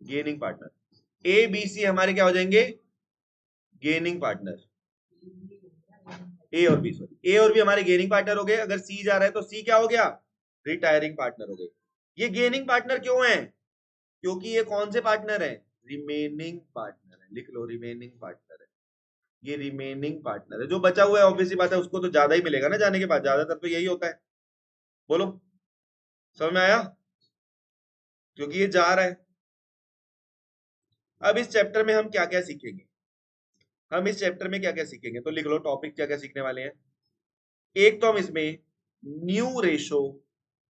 Gaining partner. A B C हमारे क्या हो जाएंगे? Gaining partner. ए और बी, सॉरी, ए और बी हमारे गेनिंग पार्टनर हो गए। अगर सी जा रहा है तो सी क्या हो गया? रिटायरिंग पार्टनर हो गए। ये गेनिंग पार्टनर क्यों है? क्योंकि ये कौन से पार्टनर है? रिमेनिंग पार्टनर है। लिख लो, रिमेनिंग पार्टनर है। ये रिमेनिंग पार्टनर है। जो बचा हुआ है ऑब्वियसली बात है उसको तो ज्यादा ही मिलेगा ना जाने के बाद, ज्यादातर तो यही होता है। बोलो, समझ में आया? क्योंकि ये जा रहा है। अब इस चैप्टर में हम क्या क्या सीखेंगे? हम इस चैप्टर में क्या क्या सीखेंगे तो लिख लो टॉपिक क्या क्या सीखने वाले हैं। एक तो हम इसमें न्यू रेशो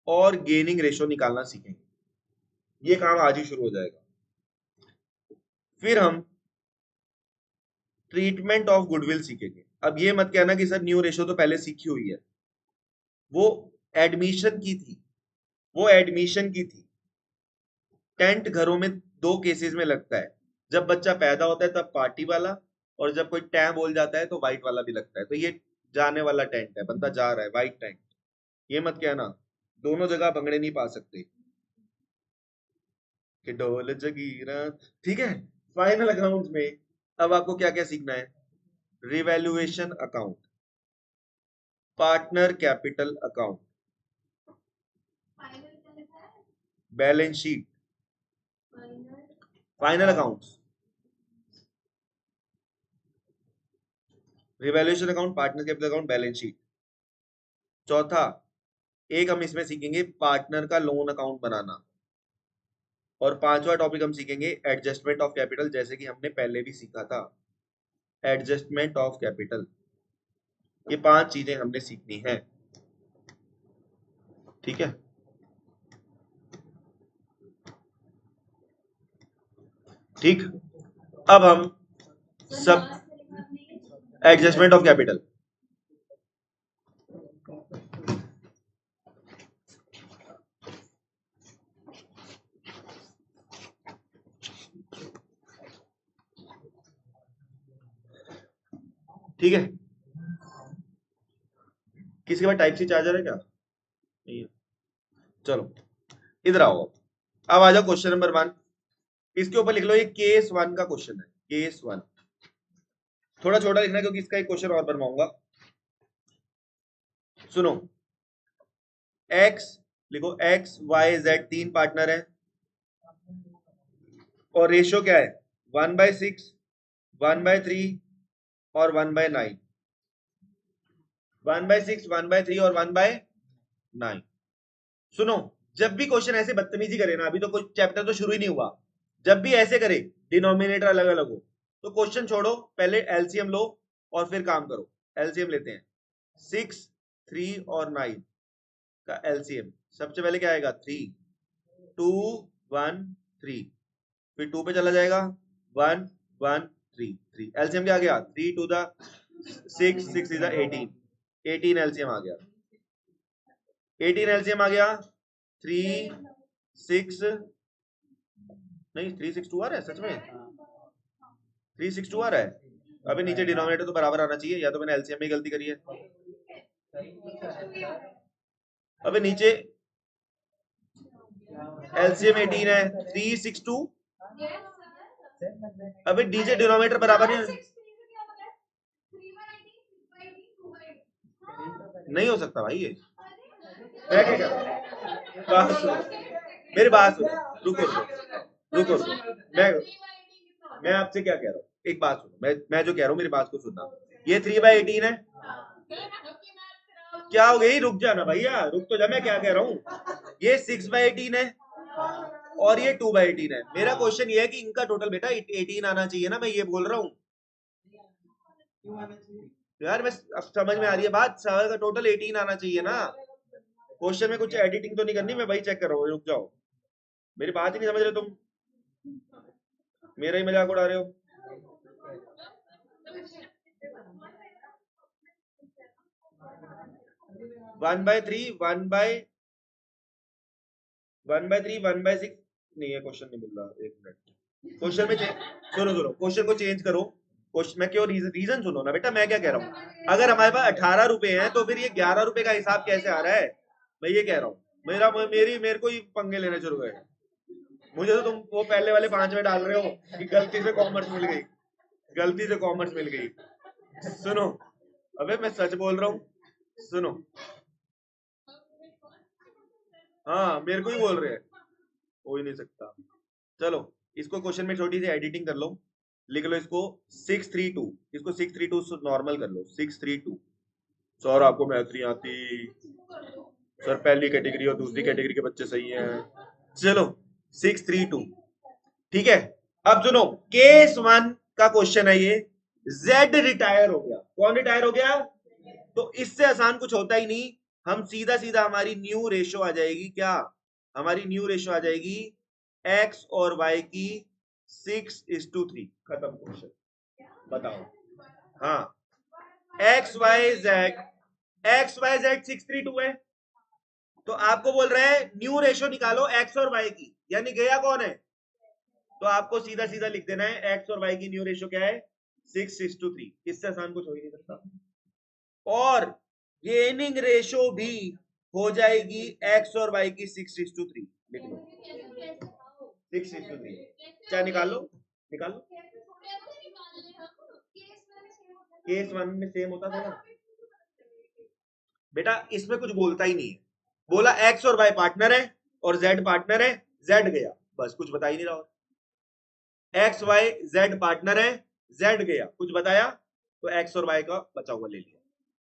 और गेनिंग रेशो निकालना सीखेंगे, ये काम आज ही शुरू हो जाएगा। फिर हम ट्रीटमेंट ऑफ गुडविल सीखेंगे। अब ये मत कहना कि सर न्यू रेशो तो पहले सीखी हुई है, वो एडमिशन की थी, वो एडमिशन की थी। टेंट घरों में दो केसेस में लगता है, जब बच्चा पैदा होता है तब पार्टी वाला, और जब कोई टैं बोल जाता है तो व्हाइट वाला भी लगता है। तो ये जाने वाला टेंट है, बंदा जा रहा है, व्हाइट टेंट। ये मत कहना दोनों जगह भंगड़े नहीं पा सकते कि ढोल जगीरा। ठीक है। फाइनल अकाउंट में अब आपको क्या क्या सीखना है? Revaluation account, partner capital account, balance sheet, final accounts, revaluation account, partner capital account, balance sheet. चौथा एक हम इसमें सीखेंगे पार्टनर का लोन अकाउंट बनाना। और पांचवा टॉपिक हम सीखेंगे एडजस्टमेंट ऑफ कैपिटल, जैसे कि हमने पहले भी सीखा था, एडजस्टमेंट ऑफ कैपिटल। ये 5 चीजें हमने सीखनी है। ठीक है। ठीक। अब हम सब एडजस्टमेंट ऑफ कैपिटल, ठीक है। किसी के पास टाइप सी चार्जर है क्या? नहीं है। चलो इधर आओ। अब आ जाओ क्वेश्चन नंबर 1। इसके ऊपर लिख लो, ये केस 1 का क्वेश्चन है, केस 1। थोड़ा छोटा लिखना है क्योंकि इसका एक क्वेश्चन और बनवाऊंगा। सुनो, एक्स लिखो, एक्स वाई जेड 3 पार्टनर है और रेशियो क्या है? 1/6, 1/3 और 1/9। 1/6, 1/3 और 1/9। सुनो, जब भी क्वेश्चन ऐसे बदतमीजी करे ना, अभी तो कोई चैप्टर तो शुरू ही नहीं हुआ, जब भी ऐसे करे डिनोमिनेटर अलग अलग हो तो क्वेश्चन छोड़ो, पहले एलसीएम लो और फिर काम करो। एलसीएम लेते हैं, 6, 3 और 9 का एलसीएम। सबसे पहले क्या आएगा? 3, 2, 1, 3। फिर 2 पे चला जाएगा, 1, 1, 3, 3। एलसीएम क्या आ गया? 3 to the 6, 6 is the 18। 18 LCM आ गया। 18 एलसीएम आ गया। 3, 6, नहीं 3, 6, 2 आ रहा है सच में? 3, 6, 2 आ रहा है? अबे नीचे डिनोमिनेटर तो बराबर आना चाहिए, या तो मैंने एलसीएम में गलती करी है। अबे नीचे एलसीएम 18 है, 3, 6, 2। अबे नीचे डिनोमिनेटर बराबर नहीं हो सकता भाई ये। मैं क्या कह रहा हूँ, बात सुनो, मेरी बात सुनो, रुको रुको रुको रुको। मैं आपसे क्या कह रहा हूँ, एक बात सुनो, मैं जो कह रहा हूँ मेरी बात को सुनना। ये 3/18 है। क्या हो गई? रुक जाना भैया, रुक तो जा, मैं क्या कह रहा हूँ। ये 6/18 है और ये 2/18 है। मेरा क्वेश्चन ये है कि इनका टोटल बेटा 18 आना चाहिए ना, मैं ये बोल रहा हूँ यार। मैं अब समझ में आ रही है बात, सवाल का टोटल 18 आना चाहिए ना। क्वेश्चन में कुछ एडिटिंग तो नहीं करनी, मैं वही चेक कर रहा हूँ। रुक जाओ, मेरी बात ही नहीं समझ रहे तुम, मेरा ही मजाक उड़ा रहे हो। वन बाय थ्री, 1/3 नहीं, ये क्वेश्चन नहीं मिल रहा। एक मिनट, क्वेश्चन में सुनो सुनो, क्वेश्चन को चेंज करो। क्वेश्चन में क्यों, रीजन सुनो ना बेटा, मैं क्या कह रहा हूँ। अगर हमारे पास 18 रुपए हैं तो फिर ये 11 रुपए का हिसाब कैसे आ रहा है? मैं ये कह रहा हूँ, मेरे को ही पंगे लेने शुरू गए। मुझे तो तुम वो पहले वाले 5 में डाल रहे हो कि गलती से कॉमर्स मिल गई, गलती से कॉमर्स मिल गई। सुनो, अबे मैं सच बोल रहा हूँ, सुनो। हाँ मेरे को ही बोल रहे हैं, हो ही नहीं सकता। चलो इसको क्वेश्चन में छोटी सी एडिटिंग कर लो, लिख लो इसको 632, इसको 632 नॉर्मल कर लो 632। सर आपको मैथ नहीं आती, सर पहली कैटेगरी और दूसरी कैटेगरी के बच्चे सही हैं। चलो 632, ठीक है। अब सुनो, केस 1 का क्वेश्चन है ये, जेड रिटायर हो गया। कौन रिटायर हो गया? तो इससे आसान कुछ होता ही नहीं, हम सीधा सीधा हमारी न्यू रेशो आ जाएगी। क्या हमारी न्यू रेशो आ जाएगी? एक्स और वाई की 6:3। खत्म क्वेश्चन। बताओ। हाँ, X Y Z, X Y Z 632 है, तो आपको बोल रहा है न्यू रेशो निकालो एक्स और वाई की, यानी गया कौन है? तो आपको सीधा सीधा लिख देना है एक्स और वाई की न्यू रेशो क्या है? 6:3। इससे आसान कुछ हो ही नहीं सकता। और गेनिंग रेशो भी हो जाएगी एक्स और वाई की 6:3। लिख लो 6:3। क्या निकाल लो, निकाल लो। केस 1 में सेम होता था ना बेटा, इसमें कुछ बोलता ही नहीं है। बोला एक्स और वाई पार्टनर है और जेड पार्टनर है, जेड गया, बस कुछ बता ही नहीं रहा। एक्स वाई जेड पार्टनर है, जेड गया, कुछ बताया तो एक्स और वाई का बचा हुआ ले लिया।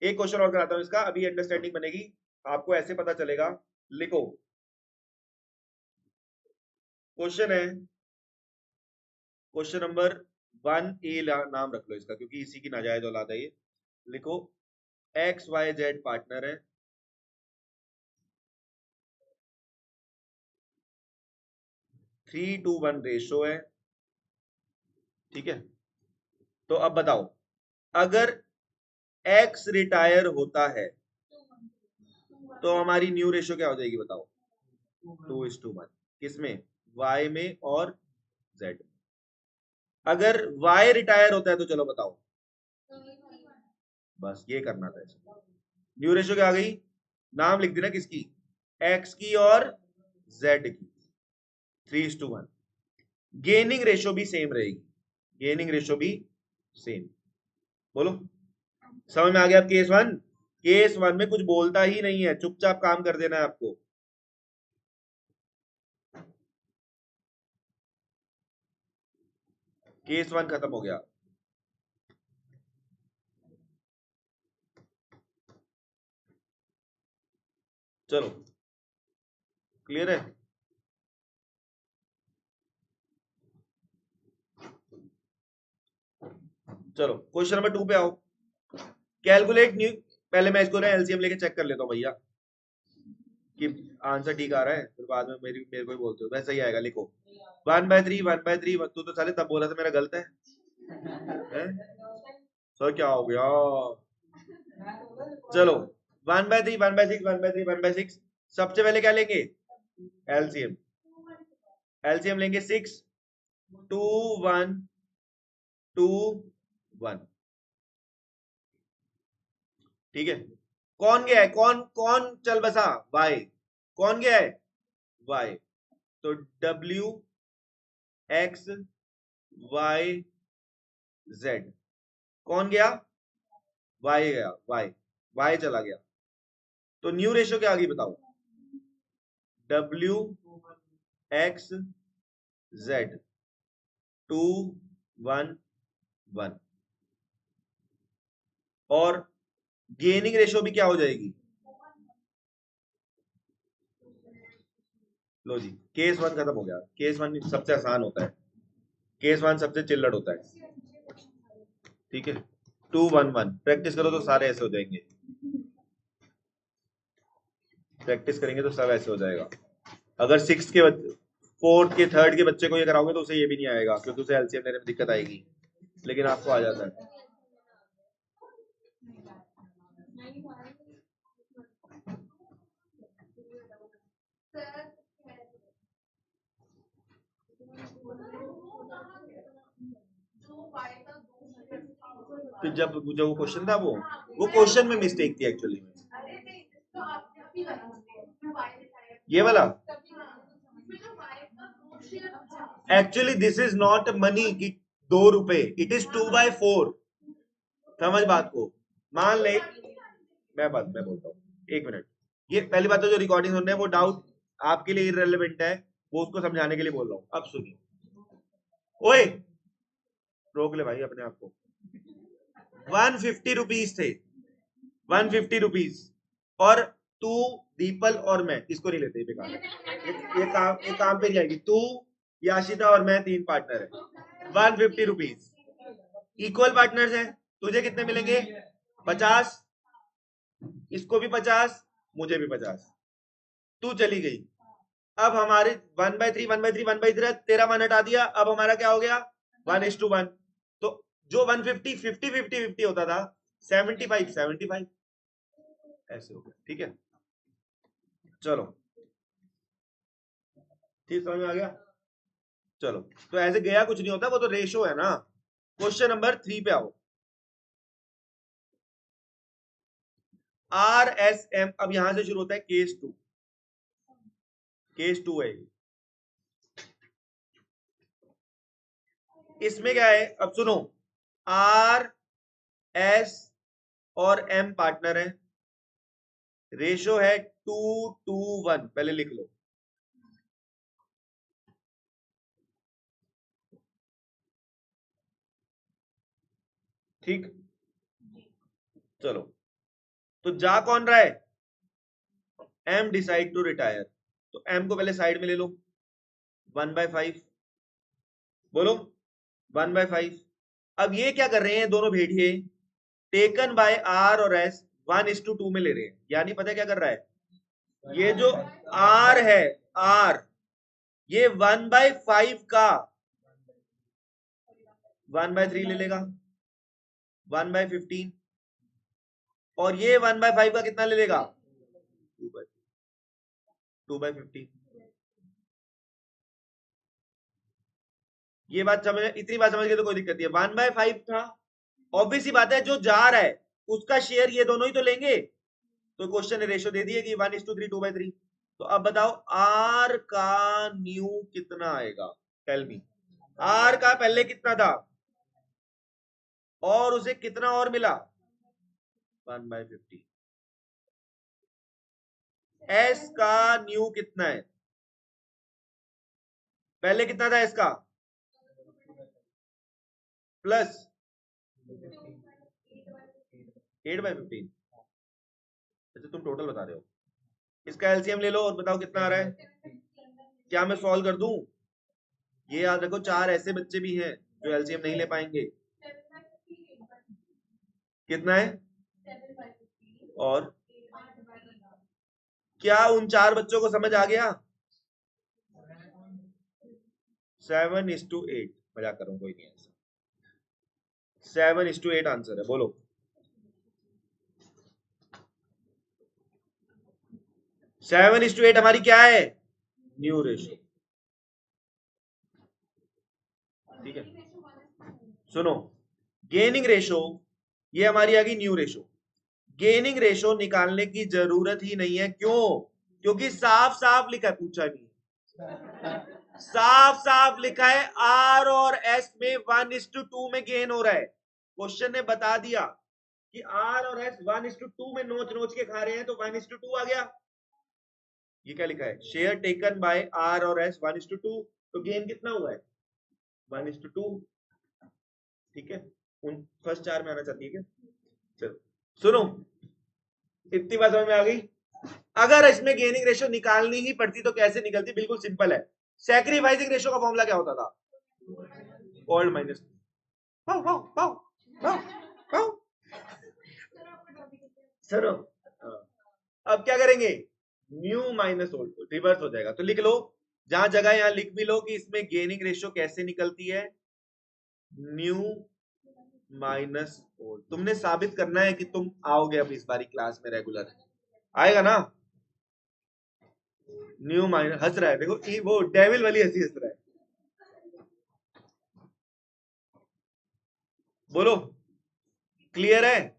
एक क्वेश्चन और कराता हूं इसका, अभी अंडरस्टैंडिंग बनेगी, आपको ऐसे पता चलेगा। लिखो, क्वेश्चन है, क्वेश्चन नंबर 1A नाम रख लो इसका, क्योंकि इसी की नाजायज औलाद है ये। लिखो एक्स वाई जेड पार्टनर है, 3:1 रेशो है, ठीक है। तो अब बताओ, अगर एक्स रिटायर होता है तो हमारी न्यू रेशो क्या हो जाएगी? बताओ। 2:1। किसमें? वाई में और जेड। अगर वाई रिटायर होता है तो चलो बताओ, बस ये करना था इसको। न्यू रेशो क्या आ गई? नाम लिख देना किसकी? एक्स की और जेड की, 3:1। गेनिंग रेशो भी सेम रहेगी, गेनिंग रेशो भी सेम। बोलो, समझ में आ गया? अब केस 1, केस 1 में कुछ बोलता ही नहीं है, चुपचाप काम कर देना है आपको। केस 1 खत्म हो गया। चलो क्लियर है? चलो क्वेश्चन नंबर 2 पे आओ। कैलकुलेट न्यू, पहले मैं इसको ना एलसीएम लेके चेक कर लेता हूँ भैया कि आंसर ठीक आ रहा है, फिर बाद में मेरे को ही बोलते हो वैसा ही आएगा। लिखो 1/3 1/3। तू तो साले तब बोला था मेरा गलत है, सर क्या हो गया? चलो 1/3 1/6 1/3 1/6। सबसे पहले क्या लेंगे? एलसीएम। एलसीएम लेंगे 6 2 1 2 1, ठीक है। कौन गया है? कौन कौन चल बसा? वाई। कौन गया है? वाई। तो डब्ल्यू एक्स वाई जेड, कौन गया? वाई गया, वाई, वाई चला गया। तो न्यू रेशियो क्या आ गई बताओ? W x Z 2 1 1। और गेनिंग रेशियो भी क्या हो जाएगी? लो जी, केस 1 खत्म हो गया। केस 1 सबसे आसान होता है, केस 1 सबसे चिल्लड़ होता है, ठीक है। 2 1 1 प्रैक्टिस करो तो सारे ऐसे हो जाएंगे, प्रैक्टिस करेंगे तो सब ऐसे हो जाएगा। अगर 6 के 4th के 3rd के बच्चे को ये कराओगे तो उसे ये भी नहीं आएगा, क्योंकि उसे एलसीएम लेने में दिक्कत आएगी, लेकिन आपको आ जाता है। फिर जब जो वो क्वेश्चन था, वो क्वेश्चन में मिस्टेक थी एक्चुअली में, ये वाला। Actually this is not money कि 2 रुपए, इट इज 2/4। समझ बात को। मान ले, मैं बोलता हूँ, 1 मिनट। ये पहली बात तो जो रिकॉर्डिंग सुन रहे हैं वो डाउट आपके लिए इररिलेवेंट है, वो उसको समझाने के लिए बोल रहा हूँ। अब सुनिए, ओए रोक ले भाई अपने आप को। 150 रुपीज थे, 150 रुपीज, और तू, दीपल और मैं, इसको नहीं लेते, बेकार है। ये काम पे नहीं आएगी। तू, याशिता और मैं 3 पार्टनर है। 150 रुपीज, इक्वल पार्टनर्स हैं। तुझे कितने मिलेंगे? 50, इसको भी 50, मुझे भी 50। तू चली गई। अब हमारे 1/3 1/3 1/3 तेरा 1 हटा दिया। अब हमारा क्या हो गया? 1:1। तो जो 150 50 50 50 होता था, 75 75 ऐसे हो गया। ठीक है, चलो ठीक, समझ में आ गया। चलो, तो ऐसे गया कुछ नहीं होता, वो तो रेशो है ना। क्वेश्चन नंबर 3 पे आओ। RSM, अब यहां से शुरू होता है केस 2। केस 2 है इसमें क्या है? अब सुनो, R S और M पार्टनर है, रेशो है 2:1। पहले लिख लो। ठीक, चलो, तो जा कौन रहा है? M decide to retire. तो M को पहले साइड में ले लो। 1/5, बोलो 1/5। अब ये क्या कर रहे हैं दोनों भेड़िए? टेकन बाय R और S 1:2 में ले रहे हैं। यानी पता है क्या कर रहा है? ये जो R है, R, ये 1/5 का 1/3 ले लेगा, 1/15। और ये 1/5 का कितना ले लेगा? 2/15। ये बात समझ, इतनी बात समझ गए तो कोई दिक्कत नहीं है। 1/5 था, ऑब्वियस सी बात है, जो जा रहा है उसका शेयर ये दोनों ही तो लेंगे। तो क्वेश्चन ने रेशो दे दिया कि 1:3 2/3। तो अब बताओ आर का न्यू कितना आएगा? Tell me. आर का पहले कितना था और उसे कितना और मिला? 1/50। एस का न्यू कितना है? पहले कितना था इसका? प्लस 8/15। अच्छा, तुम टोटल बता रहे हो। इसका एलसीएम ले लो और बताओ कितना आ रहा है। क्या मैं सॉल्व कर दूं? ये याद रखो, 4 ऐसे बच्चे भी हैं जो एलसीएम नहीं ले पाएंगे। कितना है? और क्या उन 4 बच्चों को समझ आ गया? 7:8। मजाक कर रहा हूं, कोई नहीं आंसर। 7:8 आंसर है, बोलो। 7:8 हमारी क्या है? New ratio. ठीक है, सुनो, गेनिंग रेशो, ये हमारी आ गई न्यू रेशो। गेनिंग रेशो निकालने की जरूरत ही नहीं है। क्यों? क्योंकि साफ साफ लिखा है, पूछा नहीं, साफ साफ लिखा है आर और एस में 1:2 में गेन हो रहा है। क्वेश्चन ने बता दिया कि आर और एस 1:2 में नोच नोच के खा रहे हैं, तो 1:2 आ गया। ये क्या लिखा है? शेयर टेकन बाय आर और एस 1:2। तो गेन कितना हुआ है? 1:2। ठीक है, उन फर्स्ट 4 में आना चाहती है क्या? चलो सुनो, इतनी बात समझ में आ गई। अगर इसमें गेनिंग रेशो निकालनी ही पड़ती तो कैसे निकलती? बिल्कुल सिंपल है। सैक्रिफाइसिंग रेशो का फॉर्मूला क्या होता था? Old minus. सर, अब क्या करेंगे? न्यू माइनस ओल्ड, रिवर्स हो जाएगा। तो लिख लो, जहां जगह यहां लिख भी लो कि इसमें गेनिंग रेशो कैसे निकलती है, न्यू माइनस ओल्ड। तुमने साबित करना है कि तुम आओगे अब इस बारी क्लास में रेगुलर, आएगा ना? न्यू माइनस, हंस रहा है देखो, वो डेविल वाली हंसी हंस रहा है। बोलो, क्लियर है?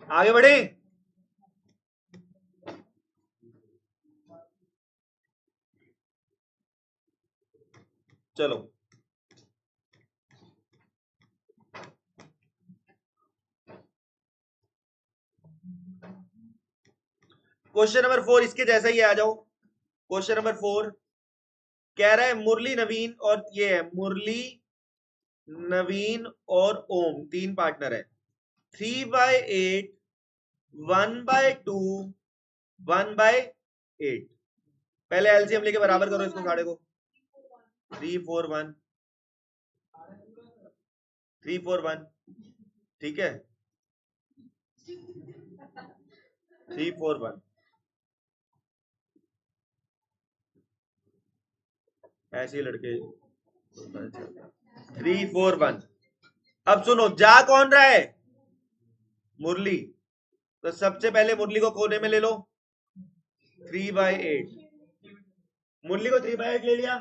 आगे बढ़े। चलो क्वेश्चन नंबर 4 इसके जैसा ही आ जाओ। क्वेश्चन नंबर 4 कह रहा है मुरली नवीन, और ये है मुरली नवीन और ओम, तीन पार्टनर है। 3/8, 1/2, 1/8। पहले एलसीएम लेके बराबर करो इसको साढ़े को। 341, 341, ठीक है 341। ऐसे लड़के 341। अब सुनो, जा कौन रहा है? मुरली। तो सबसे पहले मुरली को कोने में ले लो, 3/8। मुरली को 3/8 ले लिया,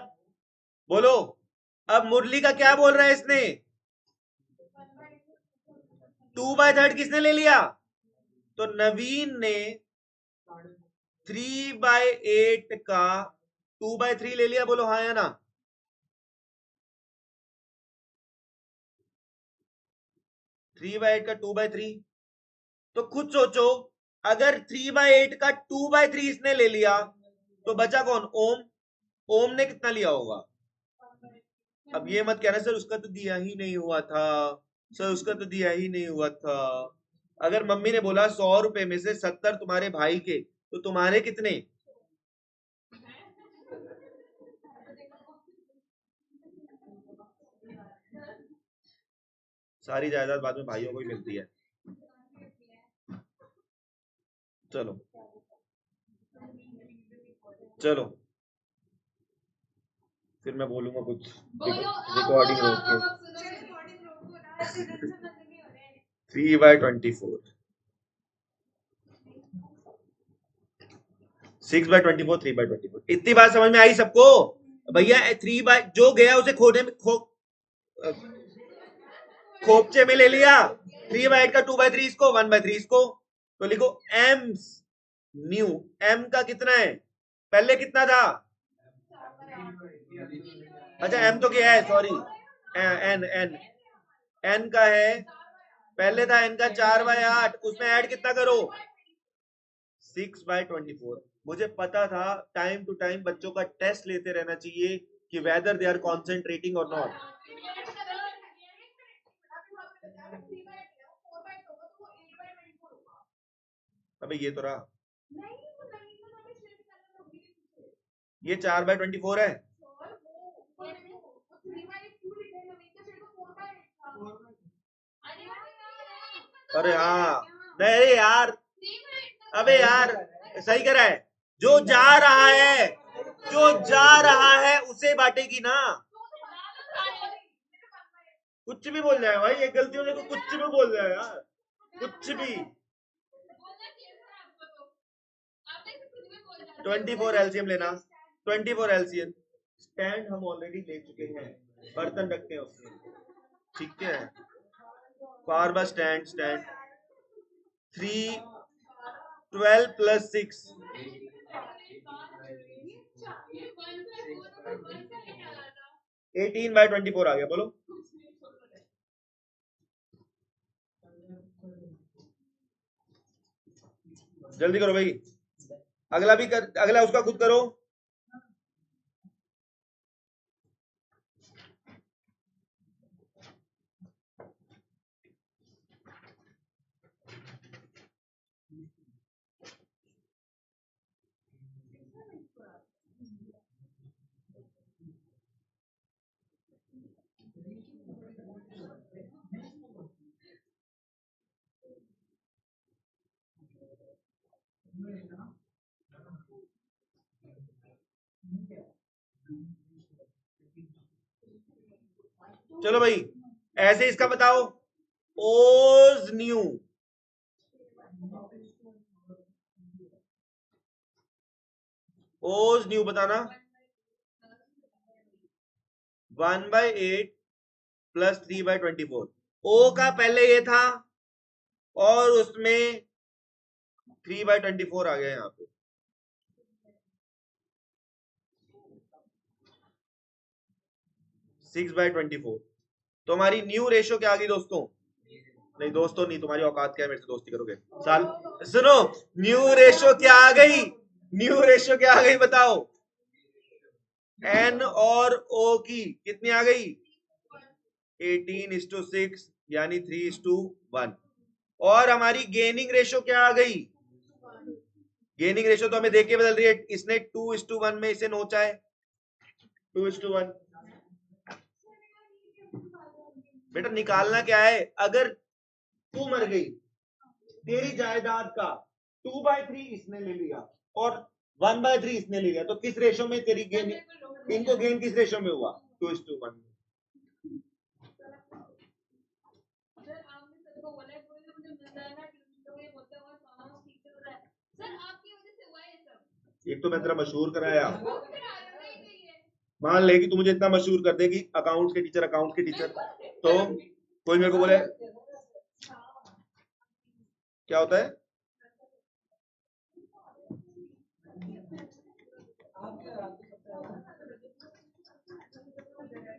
बोलो। अब मुरली का क्या बोल रहा है इसने? 2/3 किसने ले लिया? तो नवीन ने 3/8 का 2/3 ले लिया, बोलो हाँ या ना। 3/8 का 2/3। तो खुद सोचो, अगर 3/8 का 2/3 इसने ले लिया तो बचा कौन? ओम। ओम ने कितना लिया होगा? अब ये मत कहना सर उसका तो दिया ही नहीं हुआ था, सर उसका तो दिया ही नहीं हुआ था। अगर मम्मी ने बोला 100 रुपए में से 70 तुम्हारे भाई के, तो तुम्हारे कितने? सारी जायदाद बाद में भाइयों को ही मिलती है। चलो चलो, फिर मैं बोलूंगा कुछ, रिकॉर्डिंग रोक के। 3/24, 6/24, 3/24। इतनी बात समझ में आई सबको? भैया 3 जो गया उसे खोने में खोपचे में ले लिया। 3/8 का 2/3 इसको, 1/3 इसको। तो लिखो एम्स न्यू। एम का कितना है? पहले कितना था? अच्छा एम तो क्या है, सॉरी, एन एन एन का है। पहले था एन का 4/8, उसमें ऐड कितना करो? 6/24। मुझे पता था टाइम टू टाइम बच्चों का टेस्ट लेते रहना चाहिए कि वेदर दे आर कॉन्सेंट्रेटिंग और नॉट। अबे ये तो रहा, ये 4/24 है। अरे हाँ, नहीं यार, अबे यार सही कह रहा है। जो जा रहा है, जो जा रहा है उसे बांटेगी ना। कुछ भी बोल जाए भाई, ये गलतियों से तो कुछ भी बोल जाए यार, कुछ भी। 24 एलसीएम लेना, 24 एलसीएम। स्टैंड हम ऑलरेडी ले चुके हैं, बर्तन रखते हैं उसमें, ठीक है। फार्मा स्टैंड, स्टैंड 312 + 6, 18/24 आ गया, बोलो। जल्दी करो भाई, अगला भी कर, अगला उसका खुद करो। चलो भाई, ऐसे इसका बताओ। ओज न्यू, ओज न्यू बताना। 1/8 + 3/24। ओ का पहले ये था, और उसमें 3/24 आ गया यहाँ पे। Six by 24। तो हमारी न्यू रेशो क्या आ गई दोस्तों? नहीं दोस्तों नहीं, तुम्हारी औकात क्या है मेरे से दोस्ती करोगे साल? सुनो, न्यू रेशो क्या आ गई? न्यू रेशो क्या आ गई बताओ? एन और ओ की कितनी आ गई? 18:6 यानी 3:1। और हमारी गेनिंग रेशो क्या आ गई? गेनिंग रेशो तो हमें देख के बदल रही है, इसने 2:1 में इसे नोचा है। 2:1। बेटा निकालना क्या है? अगर तू मर गई, तेरी जायदाद का 2/3 इसने ले लिया और 1/3 इसने ले लिया, तो किस रेशो में तेरी गेन, इनको गेन किस रेशो में हुआ? 2:1 में। एक तो मैं तेरा मशहूर कराया, मान ले कि तू मुझे इतना मशहूर कर दे कि अकाउंट्स के टीचर, तो कोई मेरे को बोले क्या होता है?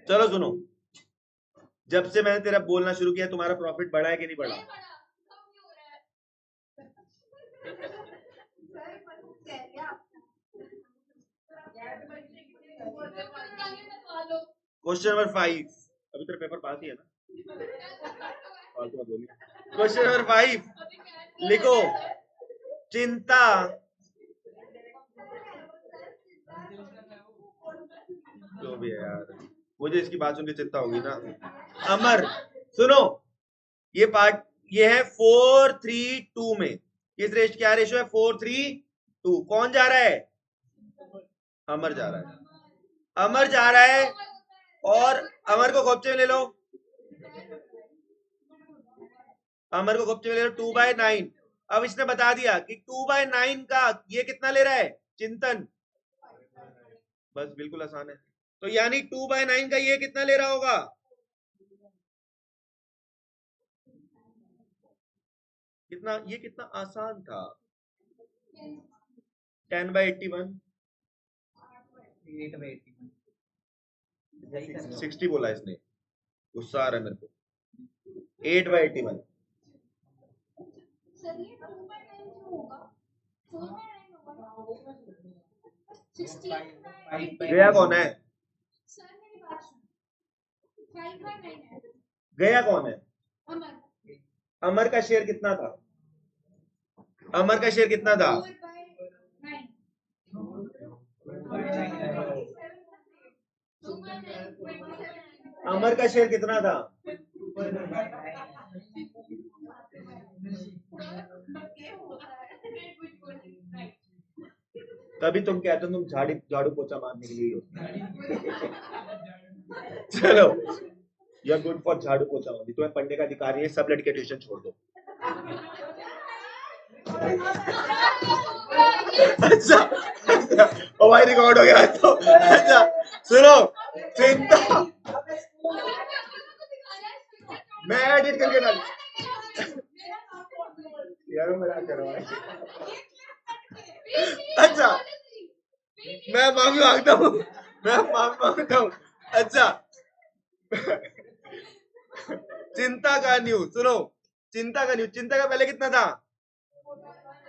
चलो सुनो, जब से मैंने तेरा बोलना शुरू किया तुम्हारा प्रॉफिट बढ़ा है कि नहीं बढ़ा? क्वेश्चन नंबर 5, अभी तेरा पेपर पास ही है ना, फालतू मत बोलिए। क्वेश्चन नंबर 5 लिखो, चिंता जो भी है यार, मुझे इसकी बात सुन के चिंता होगी ना। अमर सुनो, ये पार्ट ये है 4:3:2 में, किस रेश क्या रेशो है? 4:3:2। कौन जा रहा है? अमर जा रहा है, अमर जा रहा है, और अमर को खोपचे में ले लो, अमर को खोपचे में ले लो 2/9। अब इसने बता दिया कि 2/9 का ये कितना ले रहा है? चिंतन। बस बिल्कुल आसान है, तो यानी 2/9 का ये कितना ले रहा होगा? कितना, ये कितना आसान था। 10/81। 60 बोला इसने, गुस्सा आ रहा है मेरे को। 8/81। गया कौन है? गया कौन है? अमर का शेयर कितना था? अमर का शेयर कितना था? अमर का शेयर कितना था? तभी तुम कहते हो तुम झाड़ू पोछा मारने के लिए हो। चलो, यू आर गुड फॉर झाड़ू पोछा ओनली, तुम्हें पढ़ने का अधिकार नहीं है, सब लड़के ट्यूशन छोड़ दो। अच्छा, ओ भाई रिकॉर्ड हो गया तो। अच्छा सुनो, चिंता मैं एडिट करके डाल यार, मजाक कर रहा हूँ। अच्छा मैं माफी मांगता हूँ, मैं माफी मांगता हूँ। अच्छा चिंता का न्यू सुनो, चिंता का न्यू, चिंता का पहले कितना था?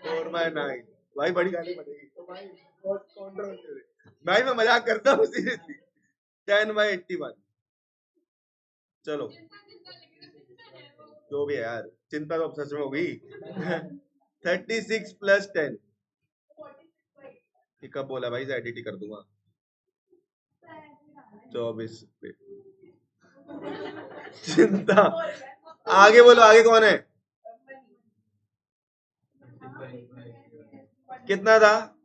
4/9। भाई बड़ी गाली पड़ेगी तो भाई, बहुत कंट्रोवर्शियल है भाई, मैं मजाक करता हूँ सीरियसली। 10/81। चलो जो भी है यार, चिंता तो अब सच में हो गई। 36 + 10। कब बोला भाई, एडिट कर दूंगा। 24 पे चिंता। आगे बोलो, आगे कौन है? कितना था?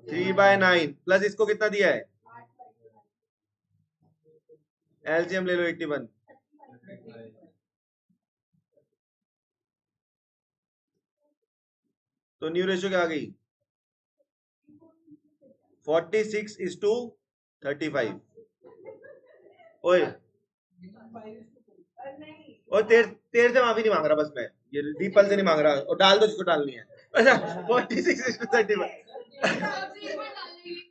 3/9 प्लस इसको कितना दिया है? एलसीएम ले लो 81। तो न्यू रेशियो क्या आ गई? 46:35। ओए और तेरे से माफी नहीं मांग रहा, बस मैं ये दीपल से नहीं मांग रहा, और डाल दो जिसको डालनी है। अच्छा 46:31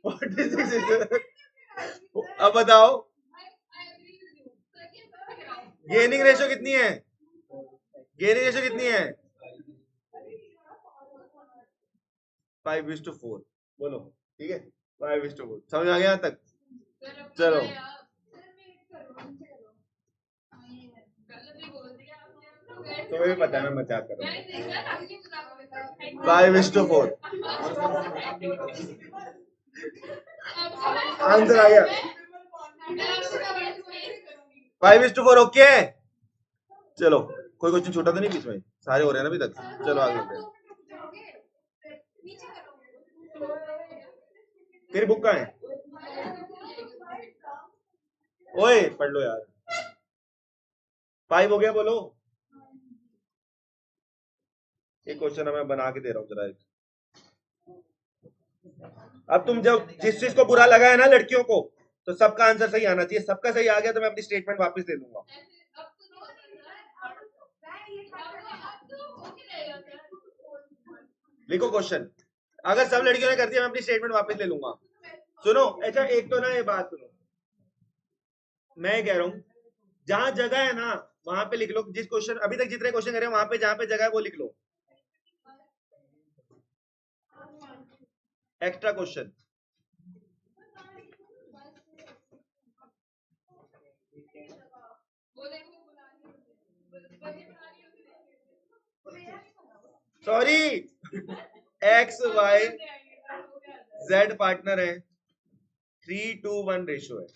46। अब बताओ गेनिंग रेशो कितनी है, गेनिंग रेशो कितनी है? 5:4। बोलो ठीक है, 5:4। समझ आ गया यहाँ तक? चलो तो भी पता है मैं मजाक कर रहा हूँ। 5:4 आंसर आ गया। 5:4 ओके। चलो कोई क्वेश्चन छोटा तो नहीं बीच में, सारे हो रहे हैं ना अभी तक। चलो आगे बढ़ते हैं। तेरी बुक कहाँ है? ओए पढ़ लो यार। 5 हो गया, बोलो। एक क्वेश्चन मैं बना के दे रहा हूँ जरा एक। अब तुम जब जिस चीज को बुरा लगा है ना लड़कियों को, तो सबका आंसर सही आना चाहिए। सबका सही आ गया तो मैं अपनी स्टेटमेंट वापस ले लूंगा। लिखो क्वेश्चन। अगर सब लड़कियों ने कर दिया मैं अपनी स्टेटमेंट वापस ले लूंगा। सुनो, अच्छा एक तो ना ये बात सुनो, मैं कह रहा हूँ जहां जगह है ना वहां पे लिख लो। जिस क्वेश्चन अभी तक जितने क्वेश्चन करे वहां पे जहां पे जगह है वो लिख लो। Extra question. Sorry, X Y Z partner है, 3:1 रेशो है।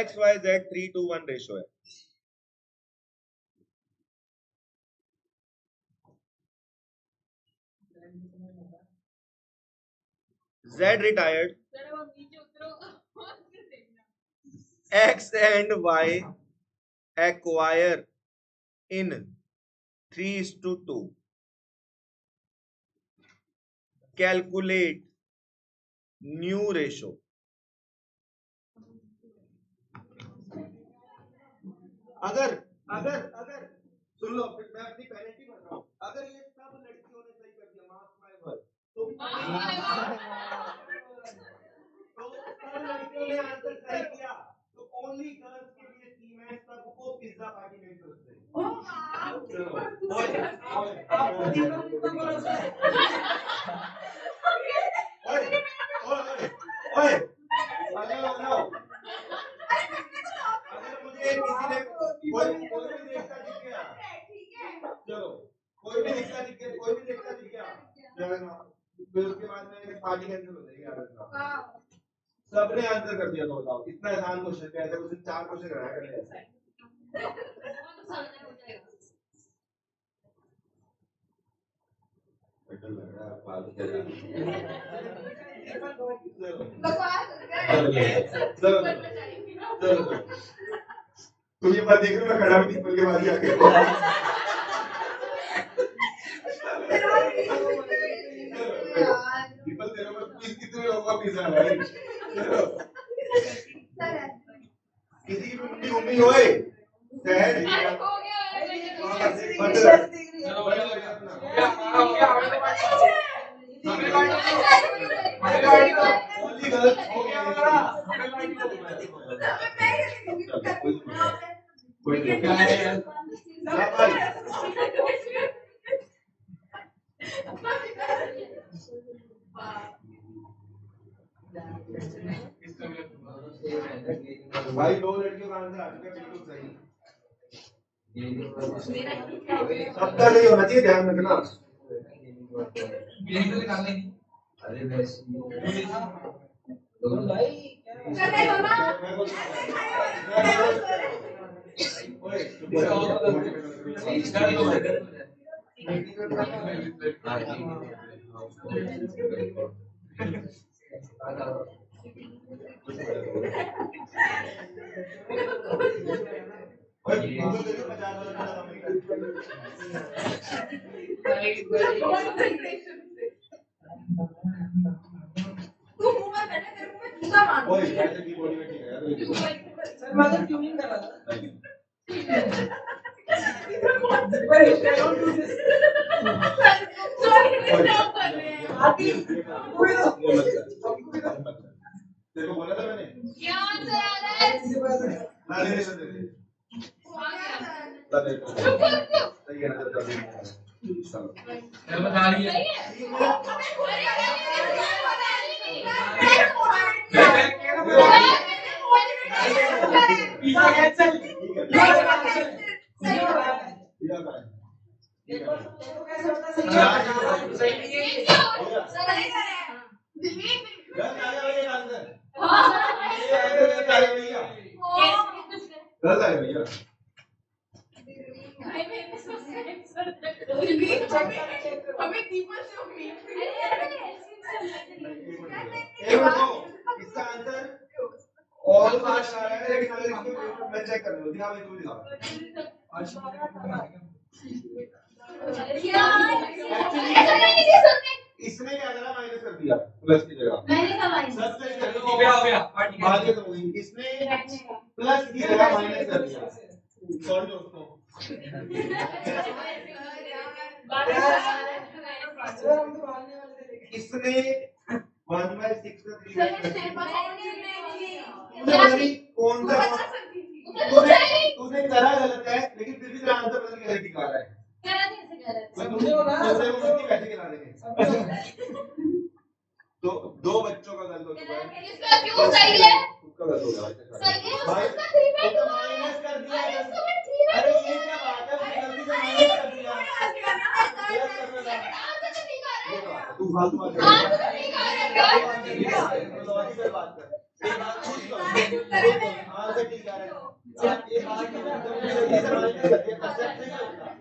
एक्स वाई जेड 3:1 रेशो है। Z retired, X and Y acquire in 3:2. Calculate new ratio. अगर अगर अगर सुन लो, मैं अपनी पेनल्टी भर रहा हूं। अगर ये सब लड़कियों ने सही कर दिया, मार्क्स माय वर्ड, तो सब लड़कियों ने आंसर सही किया तो ओनली गर्ल्स के लिए टीम है, सबको पिज्जा पार्टी में इंटरेस्ट है। चलो कोई भी देखता दिख गया, कोई भी देखता दिख गया, फिर उसके बाद में पार्टी कैंसिल हो जाएगी। सबने आंसर कर दिया, तो बताओ इतना आसान क्वेश्चन है, ऐसे क्वेश्चन 4 क्वेश्चन कराया करें। तुम ये बात देख रहे हो, मैं खड़ा भी दीपल के बाद ही आके दीपल तेरे को कितने लोगों का पिज्जा है भाई? किसी की भी उम्मीद होए शहर भाई 2 लड़कियों का आंसर आ चुका है बिल्कुल सही। सबका नहीं होना चाहिए, ध्यान रखना। अरे भाई तेरे को बोला था मैंने क्या आंसर आ रहा है? ना दे सही है ना चलो बता रही है इसका आंसर और आ रहा है लेकिन अगर इसको मैं चेक कर लूं दिखा भाई तू दिखा इसने क्या करा माइनस कर दिया प्लस की जगह हो गया आगे तो इसने प्लस की जगह माइनस कर दिया सॉरी दोस्तों इसने 1/6 का 3 कौन सा तूने करा गलत है लेकिन फिर भी तेरा आंसर बदल के दिखा रहा है तुमने वो कितनी पैसे खिला देंगे तो दो बच्चों का गलत हो चुका है इसका क्यों सही है? उसका गलत हो गया सही है भाई उसका 3 में तो माइनस कर दिया अरे ये क्या बात है उसने गलती से माइनस कर दिया प्लस करना था तू फालतू बात कर लॉजिकल बात कर एक बात पूछ लो हां से ठीक है ये बात की जल्दी से माइनस कर दिया कंसेप्ट नहीं होता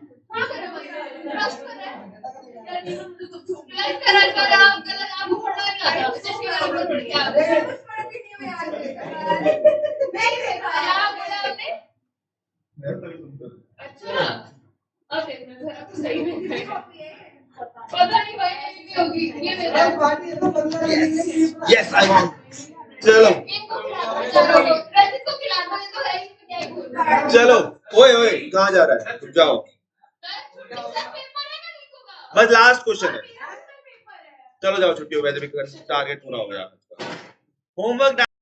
Yes, I want. चलो चलो ओए ओए कहाँ जा रहा है जाओ बस लास्ट क्वेश्चन है चलो जाओ छुट्टी हो वैसे भी टारगेट पूरा हो गया होमवर्क